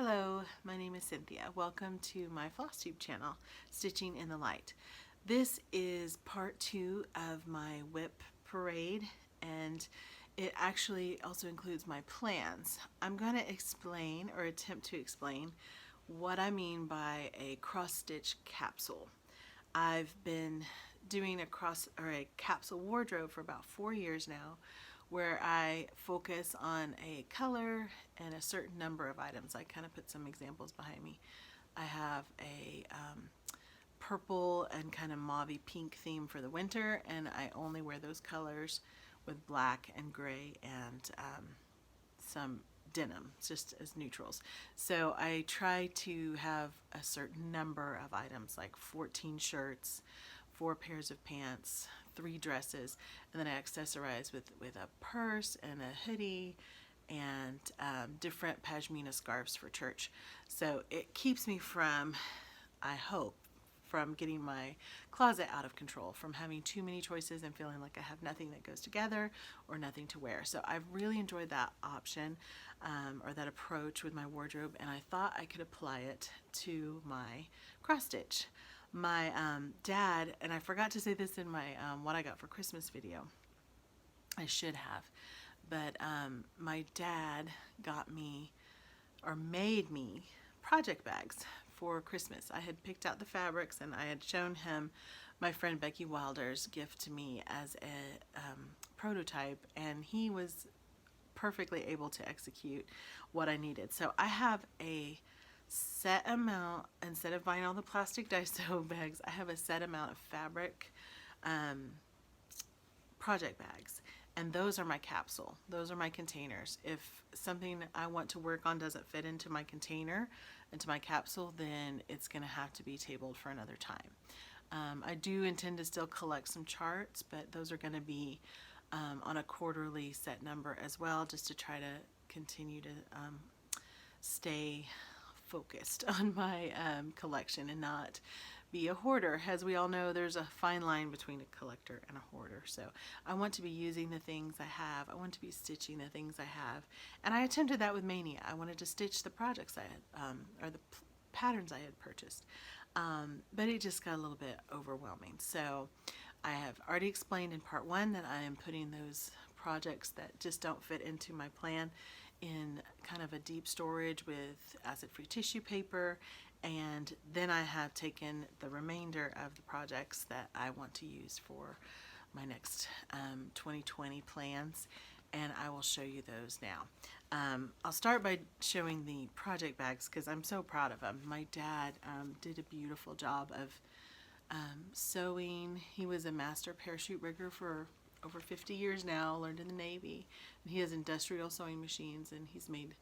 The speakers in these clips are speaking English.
Hello, my name is Cynthia. Welcome to my Flosstube channel, Stitching in the Light. This is part 2 of my whip parade, and it actually also includes my plans. I'm going to explain, or attempt to explain, what I mean by a cross-stitch capsule. I've been doing a capsule wardrobe for about 4 years now, where I focus on a color and a certain number of items. I kind of put some examples behind me. I have a purple and kind of mauvey pink theme for the winter, and I only wear those colors with black and gray and some denim, just as neutrals. So I try to have a certain number of items, like 14 shirts, 4 pairs of pants, 3 dresses, and then I accessorize with a purse and a hoodie and different pashmina scarves for church. So it keeps me from, I hope, from getting my closet out of control, from having too many choices and feeling like I have nothing that goes together or nothing to wear. So I've really enjoyed that option or that approach with my wardrobe, and I thought I could apply it to my cross stitch. My dad, and I forgot to say this in my what I got for Christmas video, I should have, but my dad got me, or made me, project bags for Christmas. I had picked out the fabrics and I had shown him my friend Becky Wilder's gift to me as a prototype, and he was perfectly able to execute what I needed. So I have a set amount, instead of buying all the plastic Daiso bags, I have a set amount of fabric project bags, and those are my capsule. Those are my containers. If something I want to work on doesn't fit into my container, into my capsule, then it's going to have to be tabled for another time. I do intend to still collect some charts, but those are going to be on a quarterly set number as well, just to try to continue to stay focused on my collection and not be a hoarder. As we all know, there's a fine line between a collector and a hoarder. So I want to be using the things I have. I want to be stitching the things I have. And I attempted that with Mania. I wanted to stitch the projects I had, or the patterns I had purchased. But it just got a little bit overwhelming. So I have already explained in part 1 that I am putting those projects that just don't fit into my plan in kind of a deep storage with acid-free tissue paper, and then I have taken the remainder of the projects that I want to use for my next 2020 plans, and I will show you those now. I'll start by showing the project bags because I'm so proud of them. My dad did a beautiful job of sewing. He was a master parachute rigger for over 50 years now, learned in the Navy. And he has industrial sewing machines, and he's made,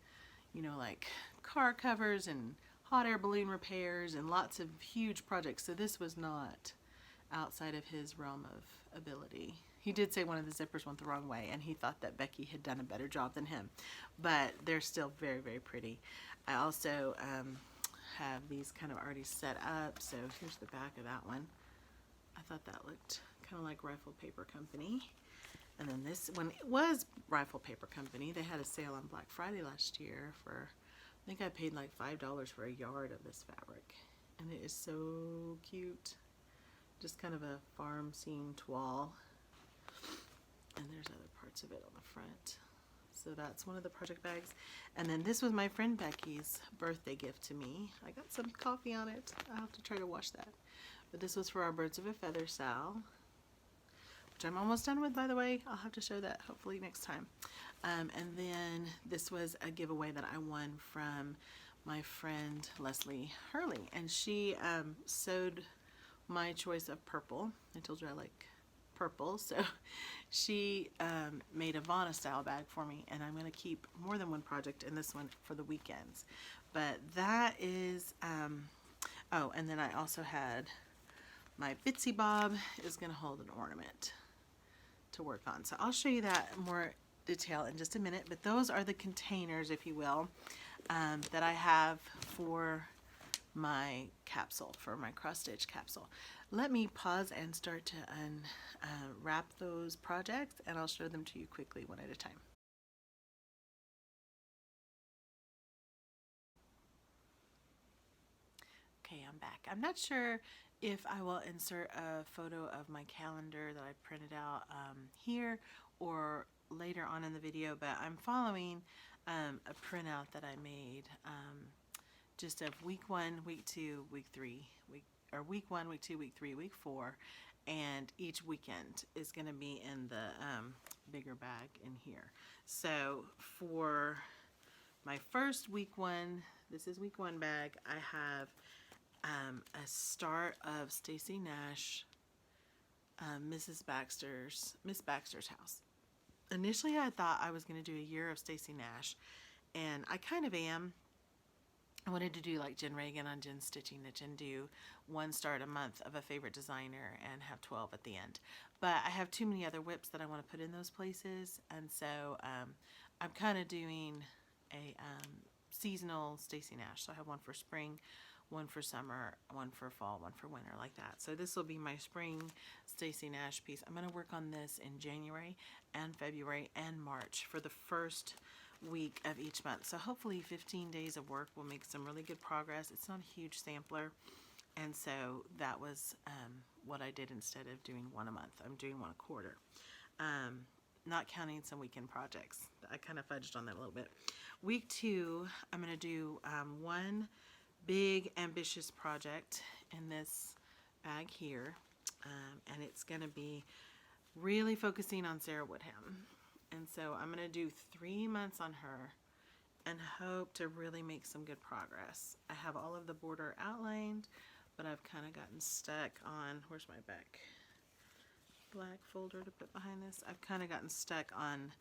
you know, like car covers and hot air balloon repairs and lots of huge projects. So this was not outside of his realm of ability. He did say one of the zippers went the wrong way, and he thought that Becky had done a better job than him, but they're still very, very pretty. I also have these kind of already set up. So here's the back of that one. I thought that looked kind of like Rifle Paper Company. And then this one was Rifle Paper Company. They had a sale on Black Friday last year for, I think I paid like $5 for a yard of this fabric. And it is so cute. Just kind of a farm scene toile. And there's other parts of it on the front. So that's one of the project bags. And then this was my friend Becky's birthday gift to me. I got some coffee on it. I'll have to try to wash that. But this was for our Birds of a Feather Sal, which I'm almost done with, by the way. I'll have to show that hopefully next time. And then this was a giveaway that I won from my friend Leslie Hurley, and she sewed my choice of purple. I told you I like purple, so she made a Vana style bag for me, and I'm going to keep more than one project in this one for the weekends. But that is, oh, and then I also had my Bitsy Bob is going to hold an ornament to work on. So I'll show you that in more detail in just a minute, but those are the containers, if you will, that I have for my capsule, for my cross stitch capsule. Let me pause and start to unwrap those projects, and I'll show them to you quickly one at a time. back. I'm not sure if I will insert a photo of my calendar that I printed out here or later on in the video, but I'm following a printout that I made just of week 1, week 2, week 3, week 1, week 2, week 3, week 4, and each weekend is going to be in the bigger bag in here. So for my first week 1, this is week 1 bag, I have a start of Stacy Nash, Miss Baxter's house. Initially I thought I was going to do a year of Stacy Nash, and I kind of am. I wanted to do like Jen Reagan on Jen Stitching Niche and do 1 start a month of a favorite designer and have 12 at the end. But I have too many other whips that I want to put in those places, and so I'm kind of doing a seasonal Stacy Nash. So I have 1 for spring, 1 for summer, 1 for fall, 1 for winter, like that. So this will be my spring Stacy Nash piece. I'm going to work on this in January and February and March for the first week of each month. So hopefully 15 days of work will make some really good progress. It's not a huge sampler, and so that was what I did instead of doing 1 a month. I'm doing 1 a quarter, not counting some weekend projects. I kind of fudged on that a little bit. Week 2, I'm going to do 1 big ambitious project in this bag here, and it's going to be really focusing on Sarah Woodham. And so I'm going to do 3 months on her and hope to really make some good progress. I have all of the border outlined, but I've kind of gotten stuck on, where's my back black folder to put behind this? I've kind of gotten stuck on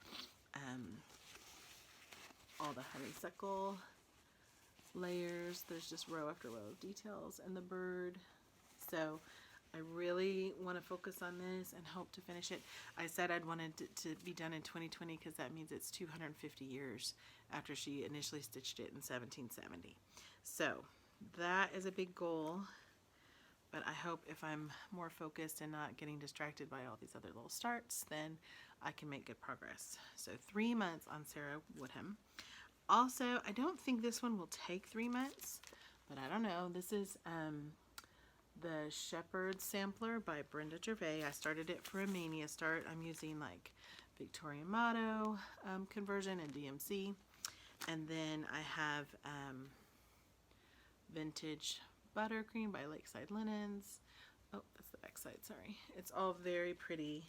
all the honeysuckle layers. There's just row after row of details and the bird. So I really want to focus on this and hope to finish it. I said I'd wanted it to be done in 2020 because that means it's 250 years after she initially stitched it in 1770. So that is a big goal, but I hope if I'm more focused and not getting distracted by all these other little starts, then I can make good progress. So 3 months on Sarah Woodham. Also, I don't think this one will take 3 months, but I don't know. This is the Shepherd Sampler by Brenda Gervais. I started it for a Mania start. I'm using like Victorian Motto conversion and DMC. And then I have Vintage Buttercream by Lakeside Linens. Oh, that's the back side, sorry. It's all very pretty.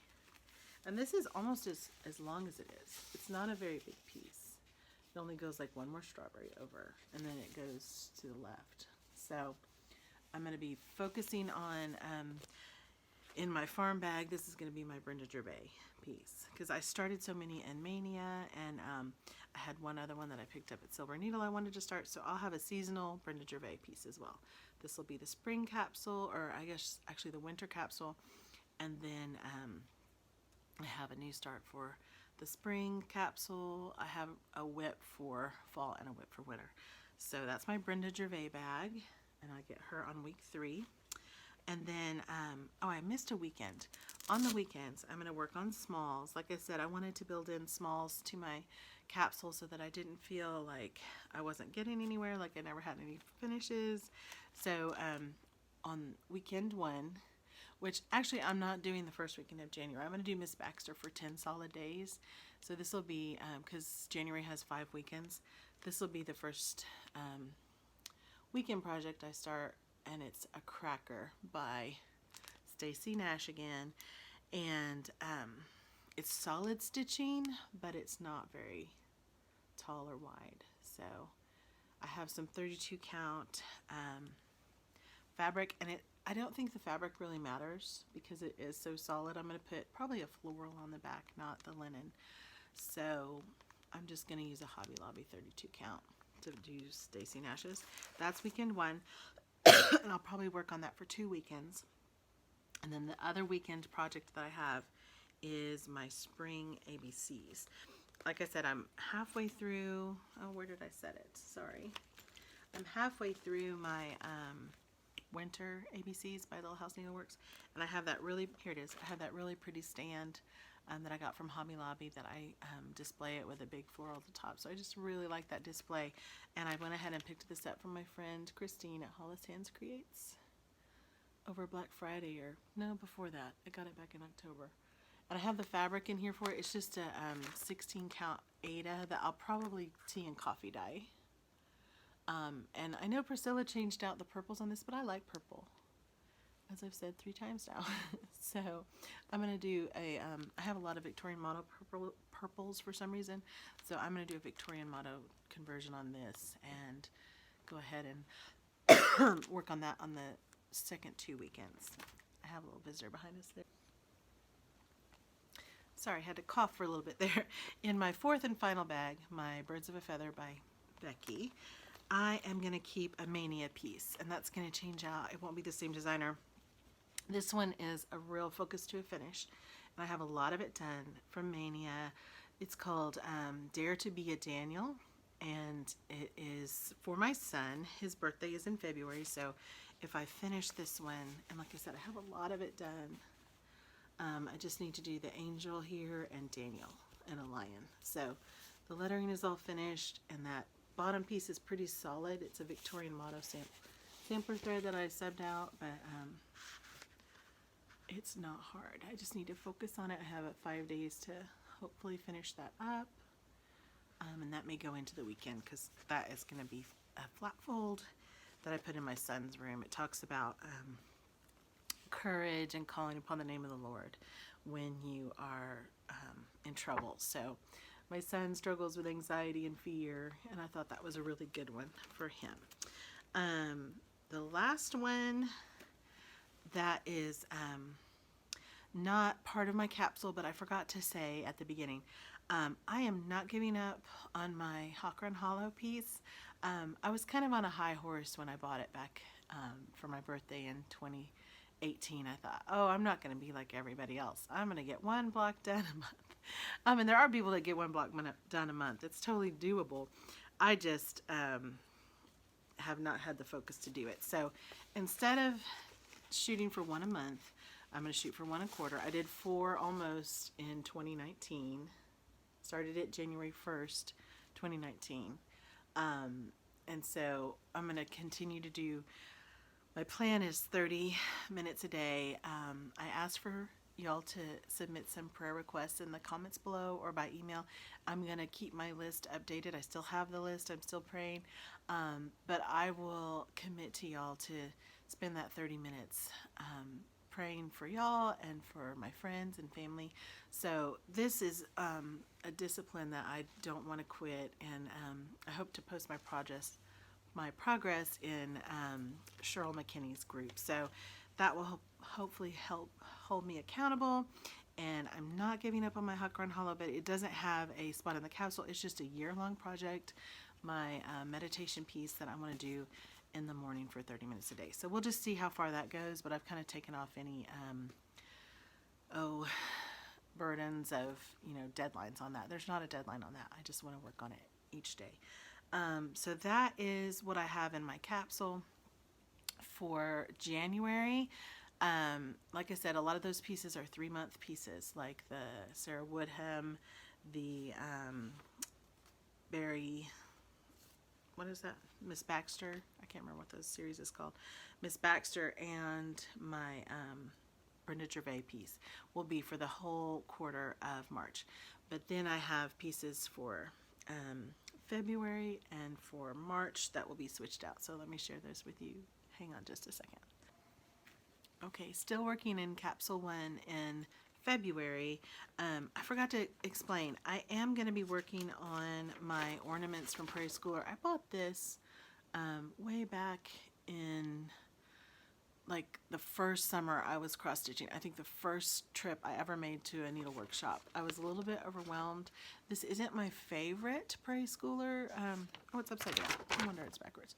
And this is almost as long as it is. It's not a very big piece. It only goes like 1 more strawberry over, and then it goes to the left. So I'm going to be focusing on, in my farm bag, this is going to be my Brenda Gervais piece, because I started so many in Mania, and I had 1 other one that I picked up at Silver Needle I wanted to start, so I'll have a seasonal Brenda Gervais piece as well. This will be the spring capsule, or I guess actually the winter capsule, and then I have a new start for the spring capsule. I have a whip for fall and a whip for winter. So that's my Brenda Gervais bag, and I get her on week 3. And then, oh, I missed a weekend. On the weekends, I'm going to work on smalls. Like I said, I wanted to build in smalls to my capsule so that I didn't feel like I wasn't getting anywhere, like I never had any finishes. So on weekend 1, which actually I'm not doing the first weekend of January. I'm going to do Miss Baxter for 10 solid days. So this will be, because January has 5 weekends, this will be the first weekend project I start, and it's a cracker by Stacy Nash again. And it's solid stitching, but it's not very tall or wide. So I have some 32 count fabric, and I don't think the fabric really matters because it is so solid. I'm going to put probably a floral on the back, not the linen. So I'm just going to use a Hobby Lobby 32 count to do Stacy Nash's. That's weekend 1, and I'll probably work on that for 2 weekends. And then the other weekend project that I have is my spring ABCs. Like I said, I'm halfway through, oh, where did I set it? Sorry. I'm halfway through my winter ABCs by Little House Needleworks, and I have that really, here it is, I have that really pretty stand that I got from Hobby Lobby that I display it with a big floral at the top. So I just really like that display. And I went ahead and picked this up from my friend Christine at Hollis Hands Creates over Black Friday, or no, before that. I got it back in October. And I have the fabric in here for it. It's just a 16 count Aida that I'll probably tea and coffee dye. And I know Priscilla changed out the purples on this, but I like purple, as I've said 3 times now. So I'm going to do a, I have a lot of Victorian motto purples for some reason. So I'm going to do a Victorian motto conversion on this and go ahead and work on that on the second 2 weekends. I have a little visitor behind us there. Sorry, I had to cough for a little bit there. In my 4th and final bag, my Birds of a Feather by Becky, I am going to keep a Mania piece, and that's going to change out. It won't be the same designer. This one is a real focus to a finish, and I have a lot of it done from Mania. It's called Dare to Be a Daniel, and it is for my son. His birthday is in February, so if I finish this one, and like I said, I have a lot of it done. I just need to do the angel here and Daniel and a lion. So the lettering is all finished, and that bottom piece is pretty solid. It's a Victorian motto sampler thread that I subbed out, but it's not hard. I just need to focus on it. I have 5 days to hopefully finish that up, and that may go into the weekend because that is going to be a flat fold that I put in my son's room. It talks about courage and calling upon the name of the Lord when you are in trouble. So my son struggles with anxiety and fear, and I thought that was a really good one for him. The last one that is not part of my capsule, but I forgot to say at the beginning, I am not giving up on my Hawk Run Hollow piece. I was kind of on a high horse when I bought it back for my birthday in 2018. I thought, oh, I'm not going to be like everybody else. I'm going to get 1 block done a month. And there are people that get 1 block done a month. It's totally doable. I just have not had the focus to do it. So instead of shooting for 1 a month, I'm going to shoot for 1 a quarter. I did 4 almost in 2019. Started it January 1st, 2019. And so I'm going to continue to do, my plan is 30 minutes a day. I asked for y'all to submit some prayer requests in the comments below or by email. I'm going to keep my list updated. I still have the list. I'm still praying. But I will commit to y'all to spend that 30 minutes praying for y'all and for my friends and family. So this is a discipline that I don't want to quit, and I hope to post my progress in Cheryl McKinney's group. So that will hopefully help hold me accountable. And I'm not giving up on my Hawk Run Hollow, but it doesn't have a spot in the capsule. It's just a year-long project, my meditation piece that I want to do in the morning for 30 minutes a day. So we'll just see how far that goes, but I've kind of taken off any burdens of, deadlines on that. There's not a deadline on that. I just want to work on it each day. So that is what I have in my capsule for January. Like I said, a lot of those pieces are 3-month pieces, like the Sarah Woodham, the Barry, what is that? Miss Baxter. I can't remember what those series is called. Miss Baxter and my Brenda Gervais piece will be for the whole quarter of March. But then I have pieces for February and for March that will be switched out. So let me share those with you. Hang on just a second. Okay, still working in Capsule 1 in February. I forgot to explain, I am going to be working on my ornaments from Prairie Schooler. I bought this way back in like the first summer I was cross stitching. I think the first trip I ever made to a needle workshop. I was a little bit overwhelmed. This isn't my favorite Prairie Schooler. Oh, it's upside down. No wonder it's backwards.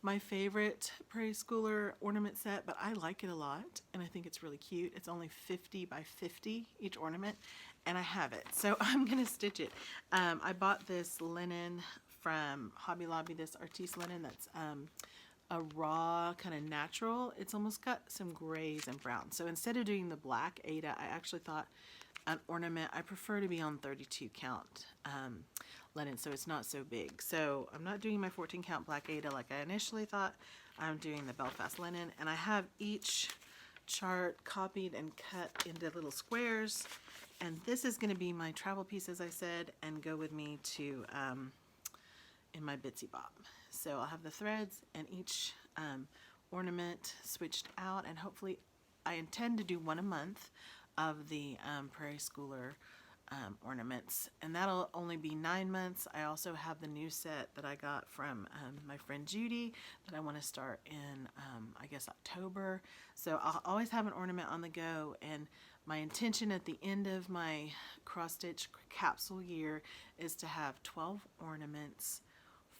My favorite Prairie Schooler ornament set, but I like it a lot, and I think it's really cute. It's only 50 by 50 each ornament, and I have it. So I'm going to stitch it. I bought this linen from Hobby Lobby, this Artiste linen that's a raw kind of natural. It's almost got some grays and browns. So instead of doing the black Aida, I actually thought an ornament, I prefer to be on 32 count linen, so it's not so big. So I'm not doing my 14 count Black Ada like I initially thought. I'm doing the Belfast linen, and I have each chart copied and cut into little squares, and this is going to be my travel piece, as I said, and go with me to in my Bitsy Bob. So I'll have the threads and each ornament switched out, and hopefully I intend to do one a month of the Prairie Schooler ornaments, and that'll only be 9 months. I also have the new set that I got from my friend Judy that I want to start in I guess October. So I'll always have an ornament on the go, and my intention at the end of my cross stitch capsule year is to have 12 ornaments,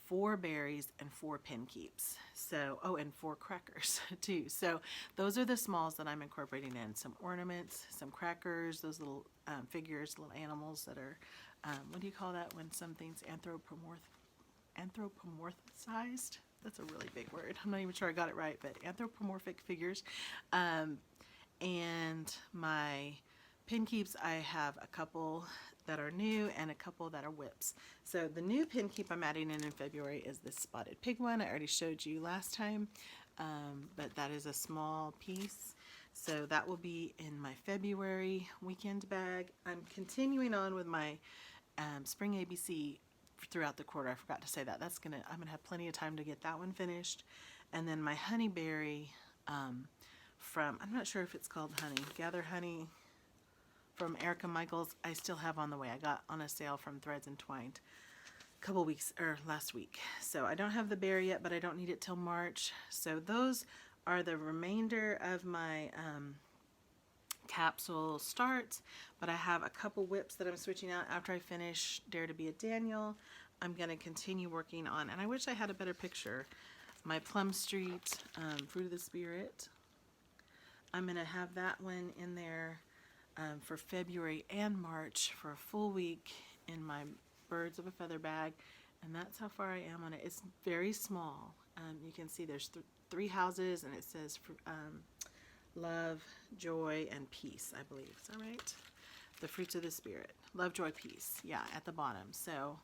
4 berries, and 4 pin keeps. So, oh, and 4 crackers too. So those are the smalls that I'm incorporating in. Some ornaments, some crackers, those little figures, little animals that are, what do you call that when something's anthropomorphized? That's a really big word. I'm not even sure I got it right, but anthropomorphic figures. And my pin keeps, I have a couple that are new and a couple that are whips. So the new pin keep I'm adding in February is this spotted pig one. I already showed you last time, but that is a small piece. So that will be in my February weekend bag. I'm continuing on with my spring ABC throughout the quarter. I forgot to say that. I'm gonna have plenty of time to get that one finished. And then my honeyberry from, I'm not sure if it's called honey, Gather Honey from Erica Michaels, I still have on the way. I got on a sale from Threads and Twined a couple weeks, or last week. So I don't have the berry yet, but I don't need it till March. So those are the remainder of my capsule starts, but I have a couple whips that I'm switching out after I finish Dare to be a Daniel. I'm going to continue working on, and I wish I had a better picture, my Plum Street Fruit of the Spirit. I'm going to have that one in there for February and March for a full week in my Birds of a Feather bag, and that's how far I am on it. It's very small. You can see there's 3 houses, and it says love, joy, and peace, I believe. Is that right? The fruits of the spirit. Love, joy, peace. Yeah, at the bottom. So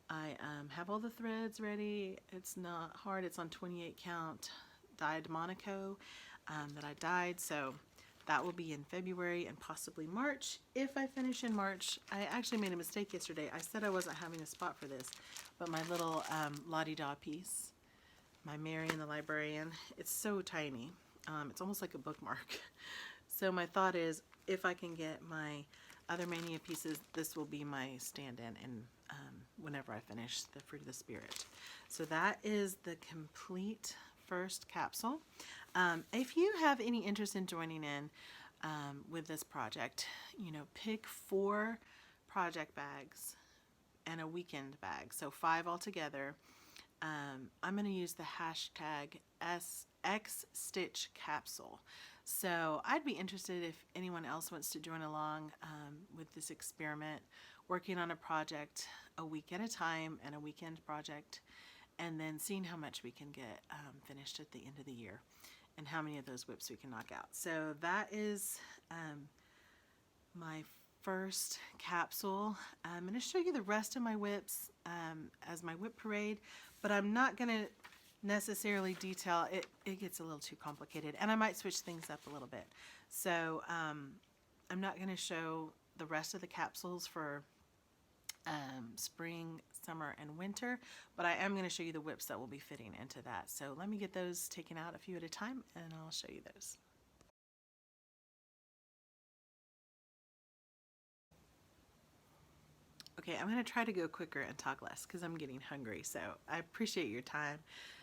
I have all the threads ready. It's not hard. It's on 28 count dyed Monaco that I dyed. So that will be in February and possibly March. If I finish in March, I actually made a mistake yesterday. I said I wasn't having a spot for this, but my little la-di-da piece, my Marion the Librarian, it's so tiny. It's almost like a bookmark. So my thought is, if I can get my other Mania pieces, this will be my stand-in and whenever I finish the Fruit of the Spirit. So that is the complete first capsule. If you have any interest in joining in with this project, pick 4 project bags and a weekend bag, so 5 altogether. I'm going to use the hashtag XStitchCapsule. So I'd be interested if anyone else wants to join along with this experiment, working on a project a week at a time and a weekend project, and then seeing how much we can get finished at the end of the year and how many of those whips we can knock out. So that is my first capsule. I'm going to show you the rest of my whips as my whip parade, but I'm not going to necessarily detail it. It gets a little too complicated, and I might switch things up a little bit. So I'm not going to show the rest of the capsules for spring, summer, and winter, but I am going to show you the whips that will be fitting into that. So let me get those taken out a few at a time, and I'll show you those. Okay, I'm going to try to go quicker and talk less because I'm getting hungry. So I appreciate your time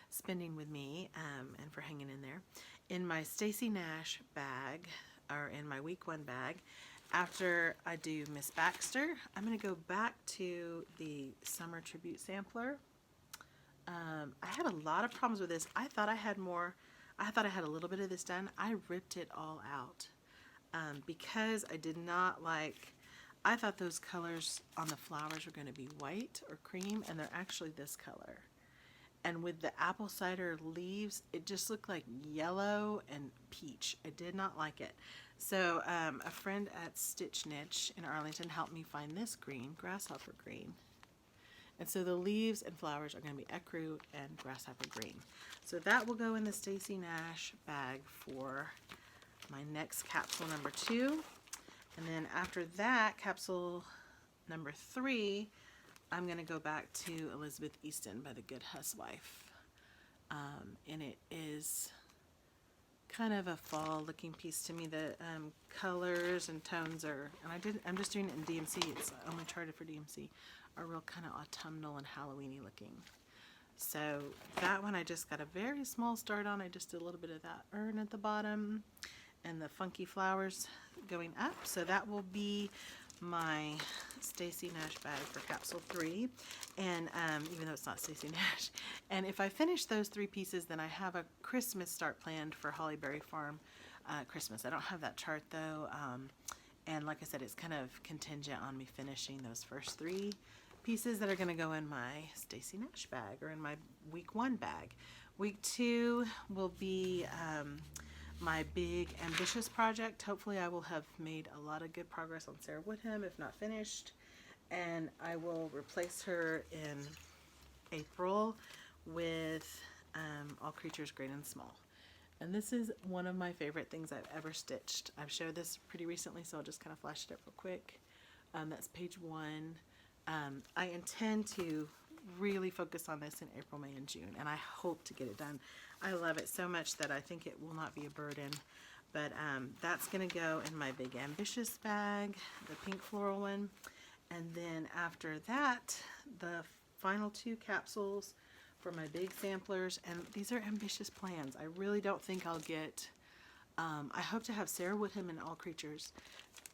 spending with me and for hanging in there. In my Stacy Nash bag, or in my week 1 bag, after I do Miss Baxter, I'm going to go back to the Summer Tribute Sampler. I had a lot of problems with this. I thought I had more. I thought I had a little bit of this done. I ripped it all out because I did not like, I thought those colors on the flowers were going to be white or cream, and they're actually this color. And with the apple cider leaves, it just looked like yellow and peach. I did not like it. So a friend at Stitch Niche in Arlington helped me find this green, grasshopper green. And so the leaves and flowers are going to be ecru and grasshopper green. So that will go in the Stacy Nash bag for my next capsule number 2. And then after that, capsule number 3, I'm going to go back to Elizabeth Easton by the Good Housewife. And it is kind of a fall looking piece to me. The colors and tones are, and I'm just doing it in DMC, it's only charted for DMC, are real kind of autumnal and Halloweeny looking. So that one I just got a very small start on. I just did a little bit of that urn at the bottom and the funky flowers going up. So that will be my Stacy Nash bag for capsule 3, and even though it's not Stacy Nash. And if I finish those 3 pieces, then I have a Christmas start planned for Hollyberry Farm Christmas. I don't have that chart though, and like I said, it's kind of contingent on me finishing those first 3 pieces that are going to go in my Stacy Nash bag, or in my week 1 bag. Week 2 will be my big ambitious project. Hopefully I will have made a lot of good progress on Sarah Woodham, if not finished, and I will replace her in April with All Creatures Great and Small. And this is one of my favorite things I've ever stitched. I've showed this pretty recently, so I'll just kind of flash it up real quick. That's page 1. I intend to really focus on this in April, May, and June, and I hope to get it done. I love it so much that I think it will not be a burden, but that's going to go in my big ambitious bag, the pink floral one. And then after that, the final 2 capsules for my big samplers, and these are ambitious plans. I really don't think I'll get, I hope to have Sarah Woodham and All Creatures.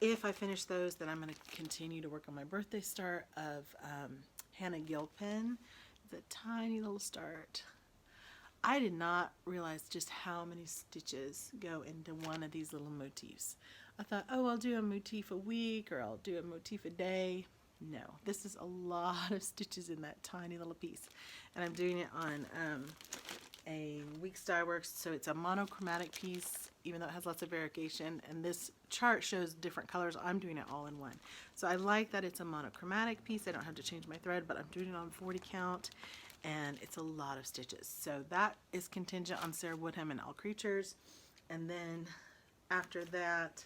If I finish those, then I'm going to continue to work on my birthday start of Hannah Gilpin. It's a tiny little start. I did not realize just how many stitches go into one of these little motifs. I thought, oh, I'll do a motif a week, or I'll do a motif a day. No, this is a lot of stitches in that tiny little piece. And I'm doing it on a Weeks Dye Works, so it's a monochromatic piece, even though it has lots of variegation. And this chart shows different colors. I'm doing it all in one. So I like that it's a monochromatic piece. I don't have to change my thread, but I'm doing it on 40 count, and it's a lot of stitches. So that is contingent on Sarah Woodham and All Creatures. And then after that,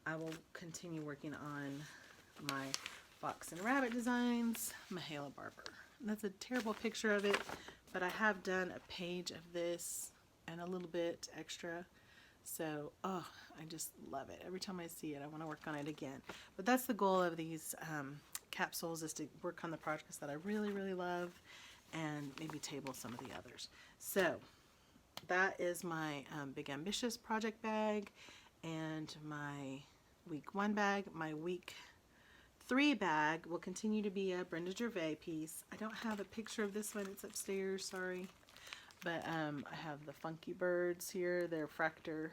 I will continue working on my Fox and Rabbit designs, Mahala Barber. And that's a terrible picture of it, but I have done a page of this and a little bit extra. So, oh, I just love it. Every time I see it, I want to work on it again. But that's the goal of these capsules, is to work on the projects that I really, really love, and maybe table some of the others. So that is my big ambitious project bag and my week 1 bag. My week 3 bag will continue to be a Brenda Gervais piece. I don't have a picture of this one. It's upstairs, sorry. But I have the funky birds here. They're fractor,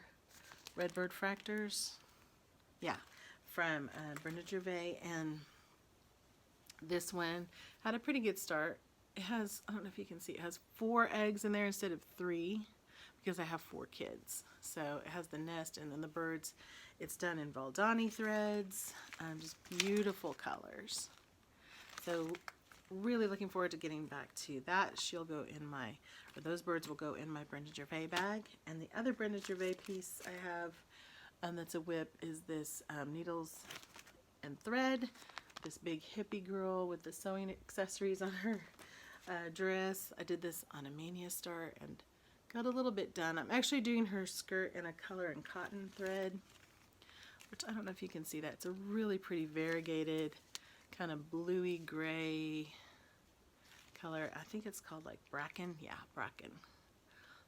redbird fractors. Yeah, from Brenda Gervais. And this one had a pretty good start. It has, I don't know if you can see, it has 4 eggs in there instead of 3, because I have 4 kids. So it has the nest and then the birds. It's done in Valdani threads, just beautiful colors. So really looking forward to getting back to that. She'll go in my, or those birds will go in my Brenda Gervais bag. And the other Brenda Gervais piece I have that's a whip is this needles and thread. This big hippie girl with the sewing accessories on her dress. I did this on a Mania Star and got a little bit done. I'm actually doing her skirt in a color and cotton thread, which I don't know if you can see that. It's a really pretty variegated kind of bluey gray color. I think it's called like bracken. Yeah, bracken.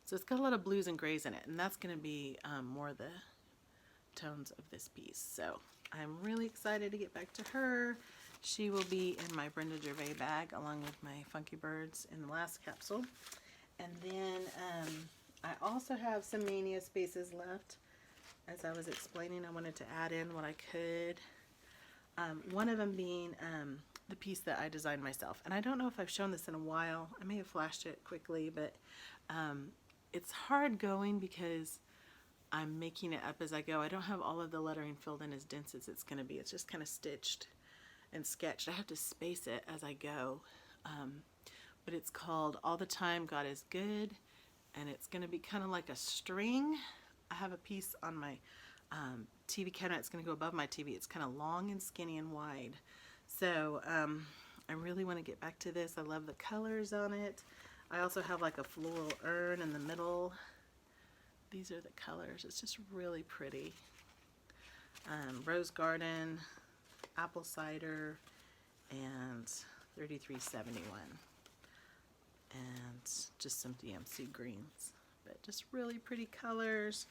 So it's got a lot of blues and grays in it, and that's going to be more the tones of this piece. So I'm really excited to get back to her. She will be in my Brenda Gervais bag along with my Funky Birds in the last capsule. And then I also have some Mania spaces left. As I was explaining, I wanted to add in what I could. One of them being the piece that I designed myself. And I don't know if I've shown this in a while. I may have flashed it quickly, but it's hard going because I'm making it up as I go. I don't have all of the lettering filled in as dense as it's going to be. It's just kind of stitched and sketched. I have to space it as I go. But it's called All the Time God is Good, and it's going to be kind of like a string. I have a piece on my TV cabinet. It's going to go above my TV. It's kind of long and skinny and wide. So I really want to get back to this. I love the colors on it. I also have like a floral urn in the middle. These are the colors. It's just really pretty. Rose garden, apple cider, and 3371. And just some DMC greens. But just really pretty colors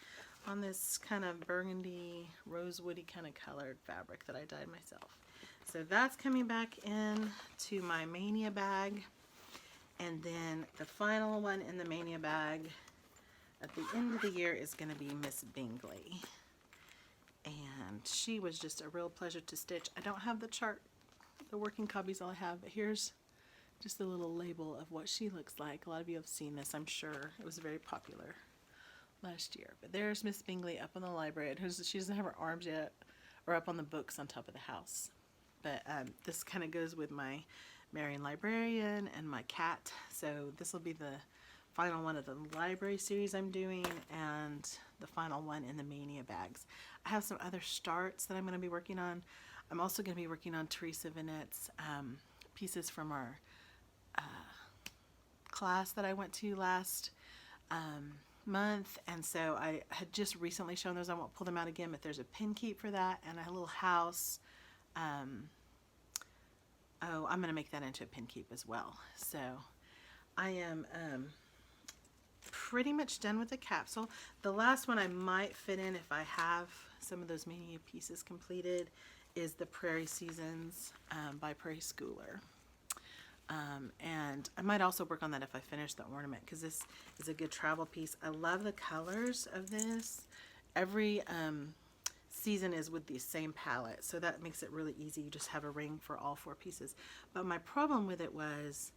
on this kind of burgundy, rosewoody kind of colored fabric that I dyed myself. So that's coming back in to my Mania bag. And then the final one in the Mania bag at the end of the year is going to be Miss Bingley. And she was just a real pleasure to stitch. I don't have the chart, the working copies all I have, but here's just a little label of what she looks like. A lot of you have seen this, I'm sure. It was very popular last year. But there's Miss Bingley up in the library. She doesn't have her arms yet, or up on the books on top of the house. But this kind of goes with my Marian Librarian and my cat. So this will be the final one of the library series I'm doing, and the final one in the Mania bags. I have some other starts that I'm going to be working on. I'm also going to be working on Teresa Vinette's pieces from our class that I went to last month, and so I had just recently shown those. I won't pull them out again, but there's a pin keep for that and a little house. Oh, I'm going to make that into a pin keep as well. So I am pretty much done with the capsule. The last one I might fit in if I have some of those Mania pieces completed is the Prairie Seasons by Prairie Schooler. And I might also work on that if I finish the ornament, because this is a good travel piece. I love the colors of this. Every season is with the same palette, so that makes it really easy. You just have a ring for all 4 pieces. But my problem with it was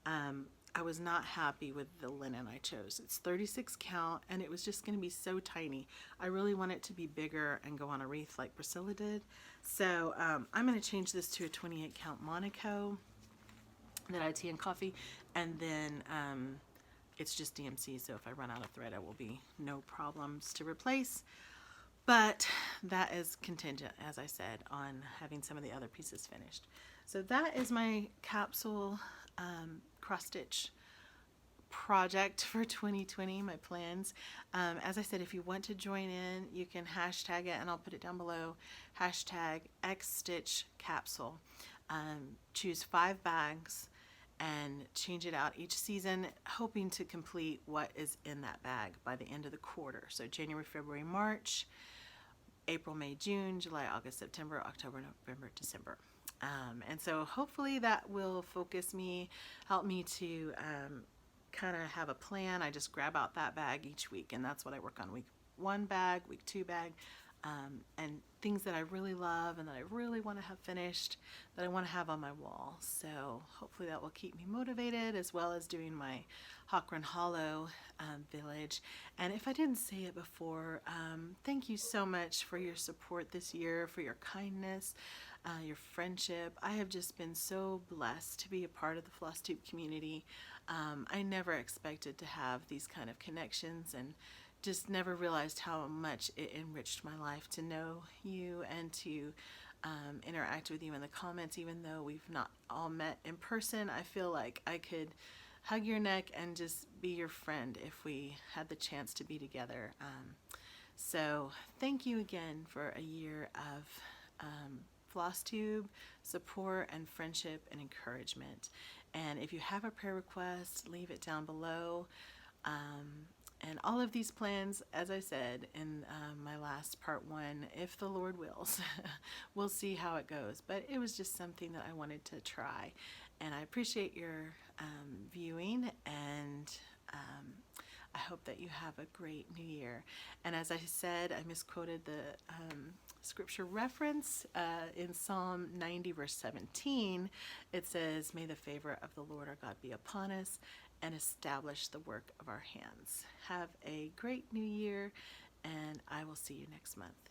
I was not happy with the linen I chose. It's 36 count, and it was just going to be so tiny. I really want it to be bigger and go on a wreath like Priscilla did. So I'm going to change this to a 28 count Monaco that I tea and coffee, and then it's just DMC, so if I run out of thread, it will be no problems to replace. But that is contingent, as I said, on having some of the other pieces finished. So that is my capsule cross-stitch project for 2020, my plans. As I said, if you want to join in, you can hashtag it, and I'll put it down below, hashtag XStitchCapsule. Choose 5 bags and change it out each season, hoping to complete what is in that bag by the end of the quarter. So January, February, March, April, May, June, July, August, September, October, November, December. And so hopefully that will focus me, help me to kind of have a plan. I just grab out that bag each week, and that's what I work on. Week 1 bag, week 2 bag, and things that I really love and that I really want to have finished, that I want to have on my wall. So hopefully that will keep me motivated, as well as doing my Hawk Run Hollow village. And if I didn't say it before, thank you so much for your support this year, for your kindness, your friendship. I have just been so blessed to be a part of the Flosstube community. I never expected to have these kind of connections, and just never realized how much it enriched my life to know you and to interact with you in the comments. Even though we've not all met in person, I feel like I could hug your neck and just be your friend if we had the chance to be together. So thank you again for a year of Flosstube support and friendship and encouragement. And if you have a prayer request, leave it down below. And all of these plans, as I said in my last part 1, if the Lord wills, we'll see how it goes. But it was just something that I wanted to try. And I appreciate your viewing, and I hope that you have a great new year. And as I said, I misquoted the scripture reference in Psalm 90, verse 17. It says, "May the favor of the Lord our God be upon us, and establish the work of our hands." Have a great new year, and I will see you next month.